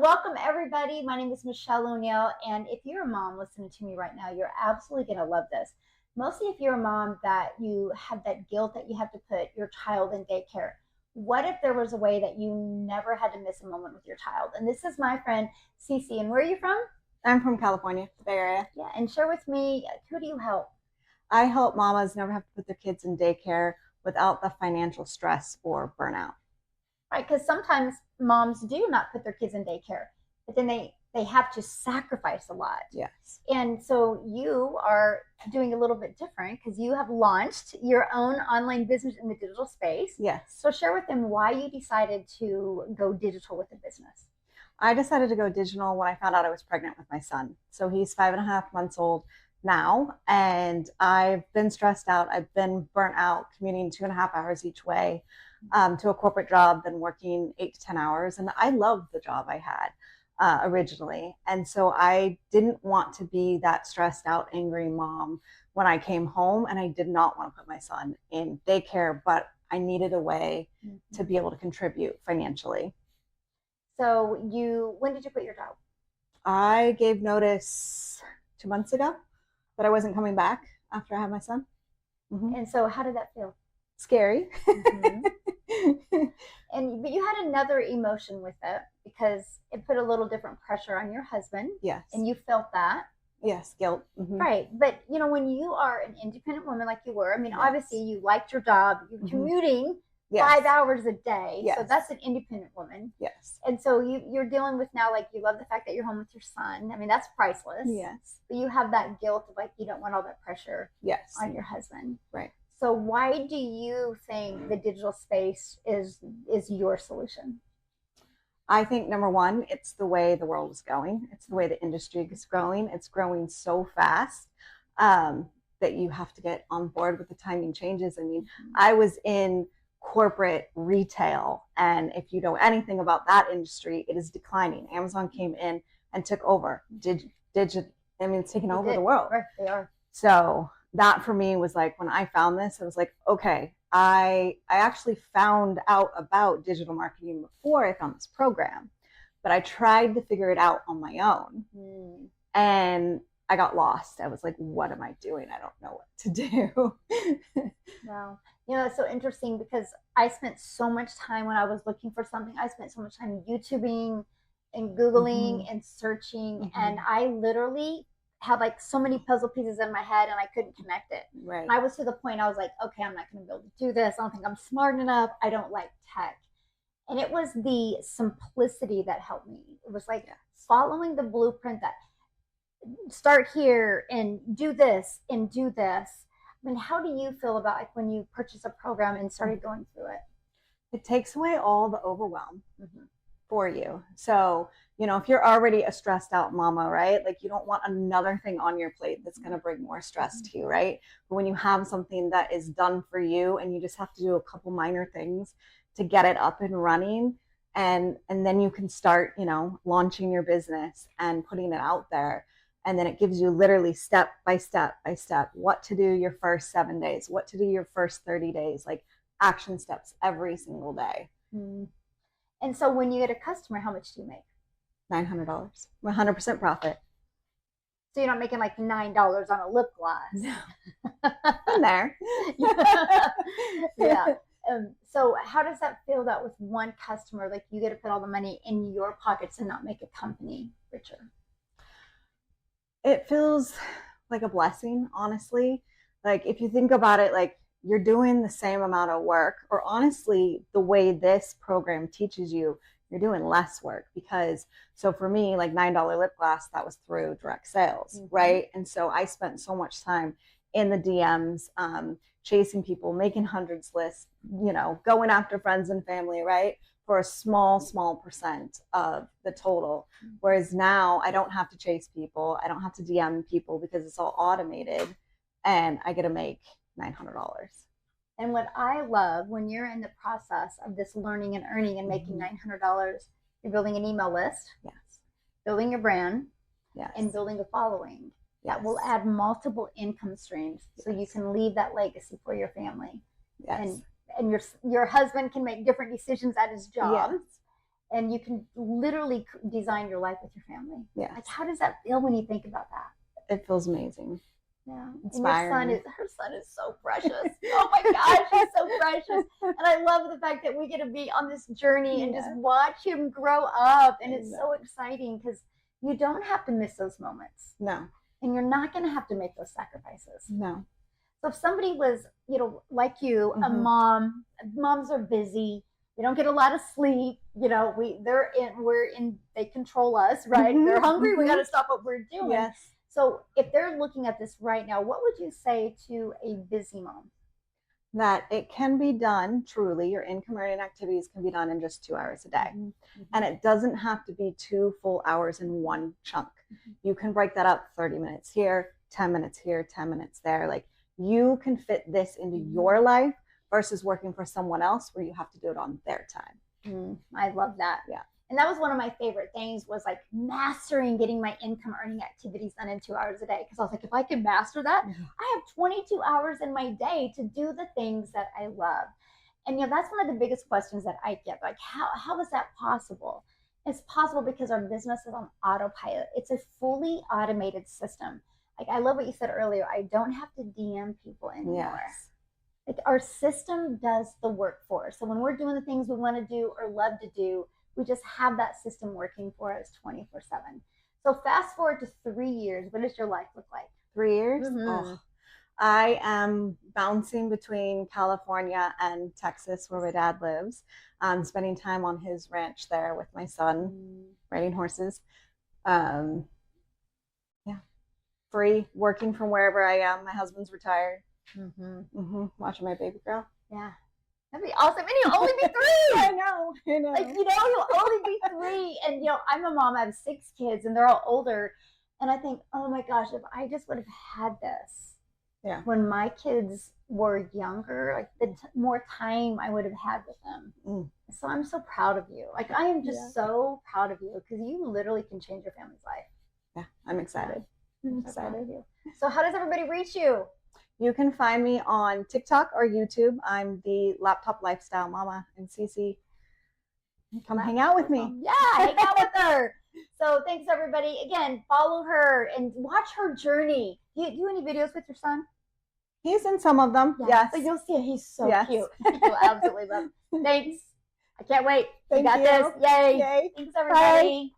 welcome everybody. My name is Michele O'Neil, and if you're a mom listening to me right now, you're absolutely going to love this. Mostly if you're a mom that you have that guilt that you have to put your child in daycare. What if there was a way that you never had to miss a moment with your child? And this is my friend Cece. And where are you from? I'm from California, the Bay Area. Yeah, and share with me, who do you help? I help mamas never have to put their kids in daycare without the financial stress or burnout. Right, because sometimes moms do not put their kids in daycare, but then they have to sacrifice a lot. Yes. And so you are doing a little bit different because you have launched your own online business in the digital space. Yes. So share with them why you decided to go digital with the business. I decided to go digital when I found out I was pregnant with my son. So he's 5.5 months old now, and I've been stressed out. I've been burnt out commuting 2.5 hours each way to a corporate job, then working 8 to 10 hours. And I loved the job I had originally. And so I didn't want to be that stressed out, angry mom when I came home. And I did not want to put my son in daycare, but I needed a way to be able to contribute financially. So when did you quit your job? I gave notice 2 months ago that I wasn't coming back after I had my son. And so how did that feel? Scary. But you had another emotion with it because it put a little different pressure on your husband. Yes. And you felt that. Yes, guilt. Right. But when you are an independent woman like you were, I mean, obviously you liked your job, you're commuting 5 hours a day. Yes. So that's an independent woman. Yes. And so you're dealing with now, like, you love the fact that you're home with your son. I mean, that's priceless. Yes. But you have that guilt of, like, you don't want all that pressure on your husband. Right. So why do you think the digital space is your solution? I think number one, it's the way the world is going. It's the way the industry is growing. It's growing so fast that you have to get on board with the timing changes. I mean, I was in corporate retail, and if you know anything about that industry, it is declining. Amazon came in and took over. It's taking over the world. Right, they are. So that for me was like, when I found this, I was like, okay, I actually found out about digital marketing before I found this program, but I tried to figure it out on my own. And I got lost. I was like, what am I doing? I don't know what to do. Wow. It's so interesting because I spent so much time when I was looking for something. I spent so much time YouTubing and Googling and searching. And I literally had like so many puzzle pieces in my head and I couldn't connect it. Right. And I was to the point I was like, okay, I'm not going to be able to do this. I don't think I'm smart enough. I don't like tech. And it was the simplicity that helped me. It was like following the blueprint that start here and do this and do this. I mean, how do you feel about, like, when you purchase a program and started going through it? It takes away all the overwhelm for you. So, if you're already a stressed out mama, right? Like, you don't want another thing on your plate that's going to bring more stress to you, right? But when you have something that is done for you and you just have to do a couple minor things to get it up and running, and then you can start, launching your business and putting it out there. And then it gives you literally step by step by step what to do your first 7 days, what to do your first 30 days, like action steps every single day. And so when you get a customer, how much do you make? $900, 100% profit. So you're not making like $9 on a lip gloss. No. In there. Yeah. So how does that feel, that with one customer, like, you get to put all the money in your pockets and not make a company richer? It feels like a blessing, honestly. Like, if you think about it, like, you're doing the same amount of work, or honestly, the way this program teaches you, you're doing less work. Because, so for me, like, $9 lip gloss, that was through direct sales, right? And so I spent so much time in the DMs, chasing people, making hundreds lists, going after friends and family, right? For a small percent of the total. Whereas now I don't have to chase people. I don't have to DM people because it's all automated, and I get to make $900. And what I love, when you're in the process of this learning and earning and making $900, you're building an email list. Yes. Building your brand. Yes. And building a following. That will add multiple income streams, so you can leave that legacy for your family. Yes. And your husband can make different decisions at his job. and you can literally design your life with your family. Yes. Like, how does that feel when you think about that? It feels amazing. Yeah. Inspiring. And her son is so precious. Oh my gosh, he's so precious. And I love the fact that we get to be on this journey and just watch him grow up. And it's so exciting because you don't have to miss those moments. No. And you're not going to have to make those sacrifices. No. So if somebody was, like you, a mom, moms are busy. We don't get a lot of sleep. They control us, right? They're hungry. We got to stop what we're doing. Yes. So if they're looking at this right now, what would you say to a busy mom? That it can be done, truly, your income earning activities can be done in just 2 hours a day. And it doesn't have to be 2 full hours in one chunk. You can break that up 30 minutes here, 10 minutes here, 10 minutes there. Like, you can fit this into your life versus working for someone else where you have to do it on their time. I love that. Yeah. And that was one of my favorite things, was like mastering getting my income earning activities done in 2 hours a day. Because I was like, if I can master that, I have 22 hours in my day to do the things that I love. And that's one of the biggest questions that I get. Like, how is that possible? It's possible because our business is on autopilot. It's a fully automated system. Like, I love what you said earlier. I don't have to DM people anymore. Yes. Like, our system does the work for us. So when we're doing the things we want to do or love to do, we just have that system working for us 24/7. So fast forward to 3 years. What does your life look like? 3 years? Oh, I am bouncing between California and Texas, where my dad lives. Spending time on his ranch there with my son, riding horses. Free, working from wherever I am. My husband's retired. Watching my baby grow. Yeah. That'd be awesome. And you'll only be 3. I know. Like, you'll only be 3. And, I'm a mom. I have 6 kids, and they're all older. And I think, oh my gosh, if I just would have had this when my kids were younger, like the more time I would have had with them. So I'm so proud of you. Like, I am just so proud of you, because you literally can change your family's life. Yeah, I'm excited. I'm excited of you. So how does everybody reach you? You can find me on TikTok or YouTube. I'm the Laptop Lifestyle Mama in CC. Come hang out with me. Yeah, hang out with her. So thanks, everybody. Again, follow her and watch her journey. Do you do any videos with your son? He's in some of them. Yes. So you'll see he's so cute. You'll absolutely love him. Thanks. I can't wait. Thank you got you. this. Yay. Yay. Thanks, everybody. Bye.